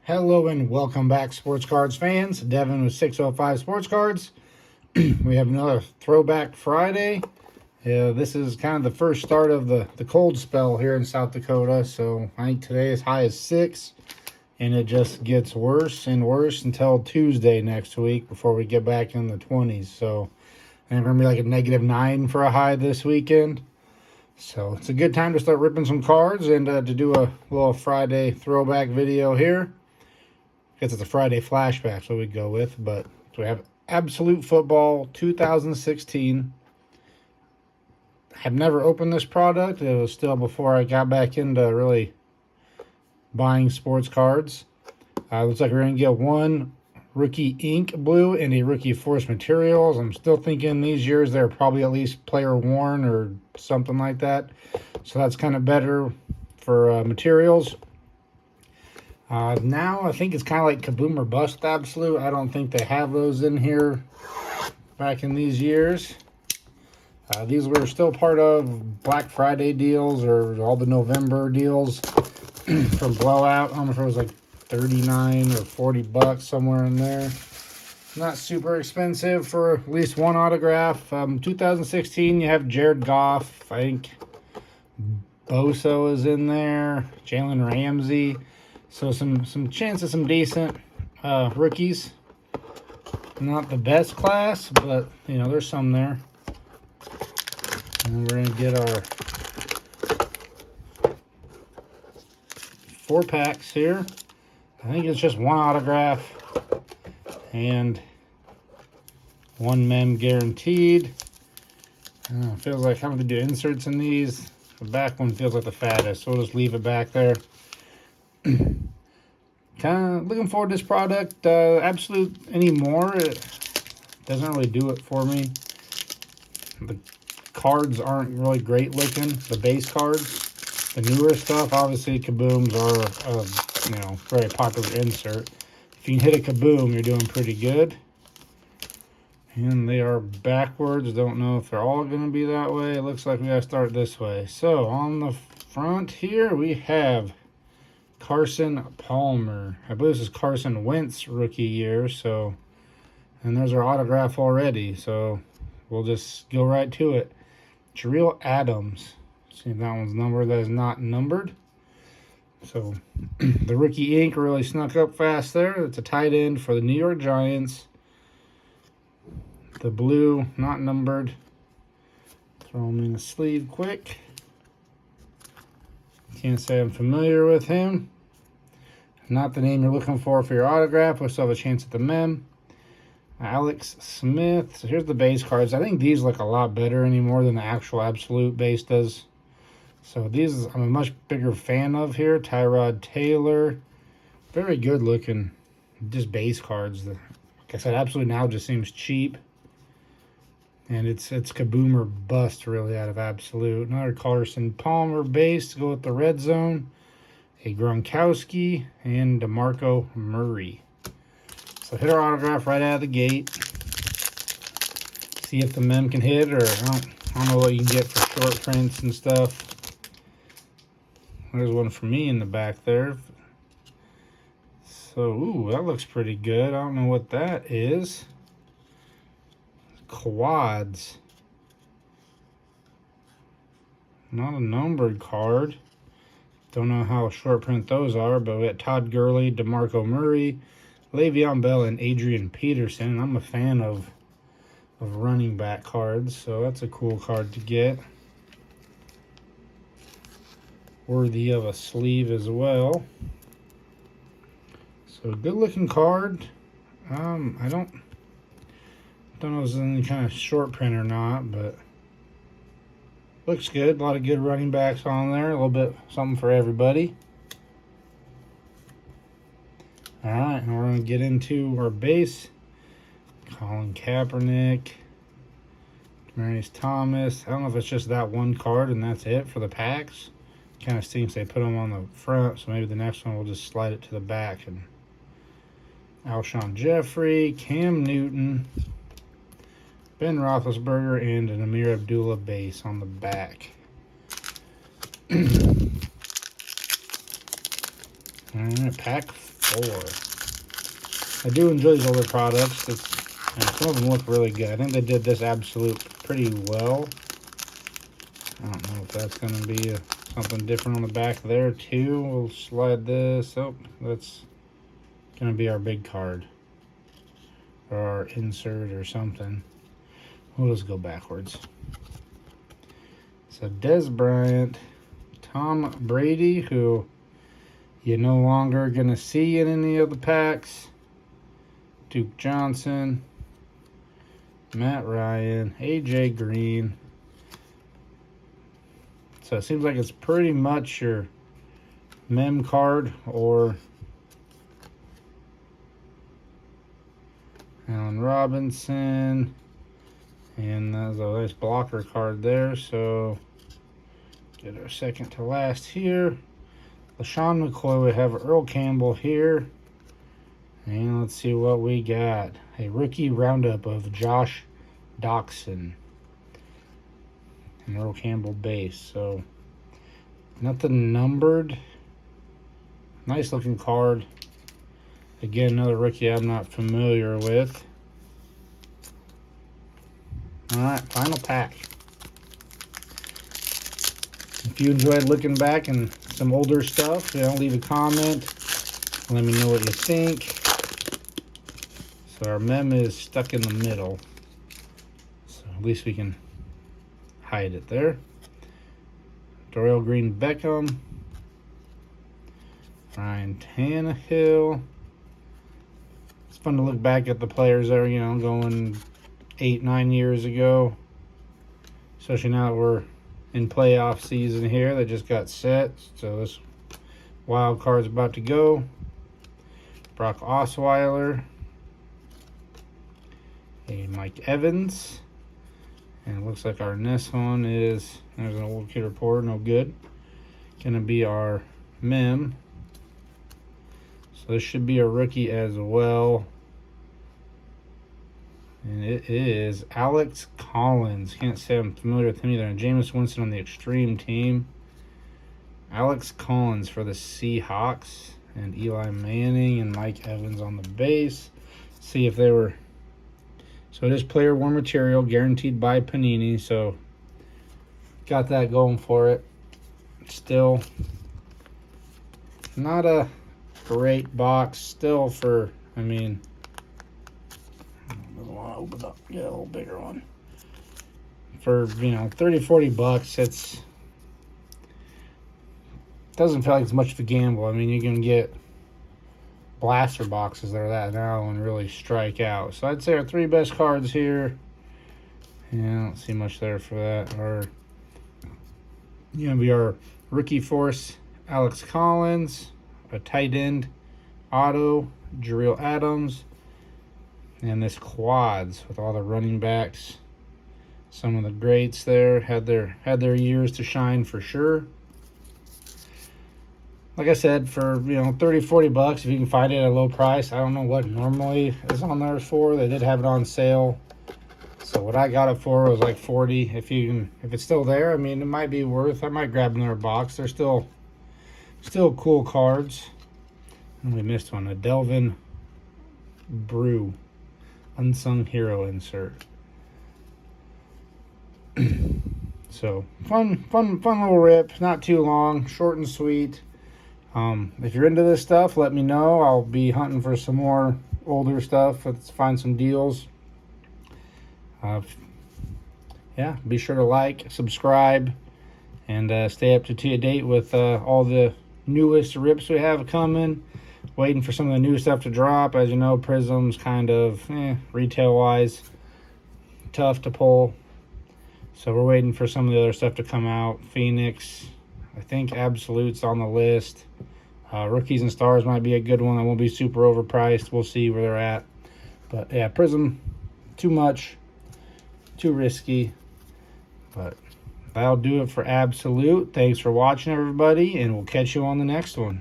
Hello and welcome back, Sports Cards fans. Devin with 605 Sports Cards. We have another Throwback Friday. This is kind of the first start of the cold spell here in South Dakota. So I think today is high as 6, and it just gets worse and worse until Tuesday next week before we get back in the 20s. So I think we're going to be like a -9 for a high this weekend. So it's a good time to start ripping some cards and to do a little Friday throwback video here. I guess it's a Friday flashback, so we'd go with. But so we have Absolute Football 2016. I've never opened this product. It was still before I got back into really buying sports cards. Looks like we're going to get one Rookie Ink Blue and a Rookie Force Materials. I'm still thinking these years they're probably at least player worn or something like that. So that's kind of better for materials. Now I think it's kind of like Kaboom or Bust Absolute. I don't think they have those in here back in these years. These were still part of Black Friday deals or all the November deals from Blowout. I don't know if it was like 39 or 40 bucks, somewhere in there. Not super expensive for at least one autograph. 2016, you have Jared Goff. I think Bosa is in there. Jalen Ramsey. So some chances, some decent rookies. Not the best class, but you know there's some there. And we're gonna get our 4 packs here. I think it's just one autograph and one mem guaranteed. It feels like having to do inserts in these. The back one feels like the fattest, so we'll just leave it back there. Kind of looking forward to this product. Absolute anymore, it doesn't really do it for me. The cards aren't really great looking. The base cards, the newer stuff, obviously Kabooms are a very popular insert. If you can hit a Kaboom, you're doing pretty good. And they are backwards. Don't know if they're all going to be that way. It looks like we got to start this way. So on the front here we have Carson Palmer. I believe this is Carson Wentz rookie year. So, and there's our autograph already. So we'll just go right to it. Jarrell Adams. See if that one's numbered. That is not numbered. So the rookie ink really snuck up fast there. It's a tight end for the New York Giants. The blue, not numbered. Throw him in the sleeve quick. Can't say I'm familiar with him. Not the name you're looking for your autograph. We still have a chance at the mem. Alex Smith. So here's the base cards. I think these look a lot better anymore than the actual Absolute base does. So these I'm a much bigger fan of here. Tyrod Taylor. Very good looking. Just base cards. Like I said, Absolute now just seems cheap. And it's Kaboom or Bust really out of Absolute. Another Carson Palmer base to go with the red zone. A Gronkowski and DeMarco Murray. So hit our autograph right out of the gate. See if the mem can hit, or I don't know what you can get for short prints and stuff. There's one for me in the back there. So, ooh, that looks pretty good. I don't know what that is. Quads. Not a numbered card. Don't know how short print those are, but we got Todd Gurley, DeMarco Murray, Le'Veon Bell, and Adrian Peterson. I'm a fan of running back cards, so that's a cool card to get. Worthy of a sleeve as well. So good looking card. I don't know if it's any kind of short print or not, but looks good. A lot of good running backs on there. A little bit something for everybody. All right, and we're going to get into our base. Colin Kaepernick, Demaryius Thomas. I don't know if it's just that one card and that's it for the packs. Kind of stinks they put them on the front, so maybe the next one we'll just slide it to the back. And Alshon Jeffrey, Cam Newton, Ben Roethlisberger, and an Amir Abdullah base on the back. All right, pack 4. I do enjoy these older products. And some of them look really good. I think they did this Absolute pretty well. I don't know if that's going to be something different on the back there too. We'll slide this. Oh, that's going to be our big card. Or our insert or something. We'll just go backwards. So Des Bryant, Tom Brady, who you're no longer going to see in any of the packs. Duke Johnson, Matt Ryan, AJ Green. So it seems like it's pretty much your mem card or Allen Robinson. And there's a nice blocker card there. So get our second to last here. LaShawn McCoy, we have Earl Campbell here. And let's see what we got. A rookie roundup of Josh Doxson. And Earl Campbell base. So nothing numbered. Nice looking card. Again, another rookie I'm not familiar with. Alright, final pack. If you enjoyed looking back and some older stuff, leave a comment. Let me know what you think. So our mem is stuck in the middle. So at least we can hide it there. Dorial Green Beckham. Ryan Tannehill. It's fun to look back at the players that are, going 8-9 years ago. Especially now that we're in playoff season here. They just got set. So this wild card's about to go. Brock Osweiler. A Mike Evans. And it looks like our next one is, there's an old kid report, no good. Gonna be our mem. So this should be a rookie as well. And it is Alex Collins. Can't say I'm familiar with him either. And Jameis Winston on the extreme team. Alex Collins for the Seahawks. And Eli Manning and Mike Evans on the base. See if they were... So it is player worn material, guaranteed by Panini. So got that going for it. Still not a great box. Still for, I want to open up, get a little bigger one. For, $30-$40, it doesn't feel like it's much of a gamble. You can get blaster boxes that are that now and really strike out. So I'd say our 3 best cards here. Yeah, I don't see much there for that. We are rookie force Alex Collins, a tight end auto Jarrell Adams, and this quads with all the running backs. Some of the greats there had their years to shine for sure. Like I said, for $30-$40, if you can find it at a low price. I don't know what normally is on there for. They did have it on sale. So what I got it for was like $40. If it's still there, it might be worth. I might grab another box. They're still cool cards. And we missed one. A Delvin Brew unsung hero insert. So fun little rip. Not too long. Short and sweet. If you're into this stuff, let me know. I'll be hunting for some more older stuff. Let's find some deals. Be sure to like, subscribe, and stay up to date with all the newest rips we have coming. Waiting for some of the new stuff to drop. As you know, Prism's kind of, retail-wise, tough to pull. So we're waiting for some of the other stuff to come out. Phoenix, I think Absolute's on the list. Rookies and Stars might be a good one. That won't be super overpriced. We'll see where they're at. But yeah, Prism, too much, too risky. But that'll do it for Absolute. Thanks for watching, everybody, and we'll catch you on the next one.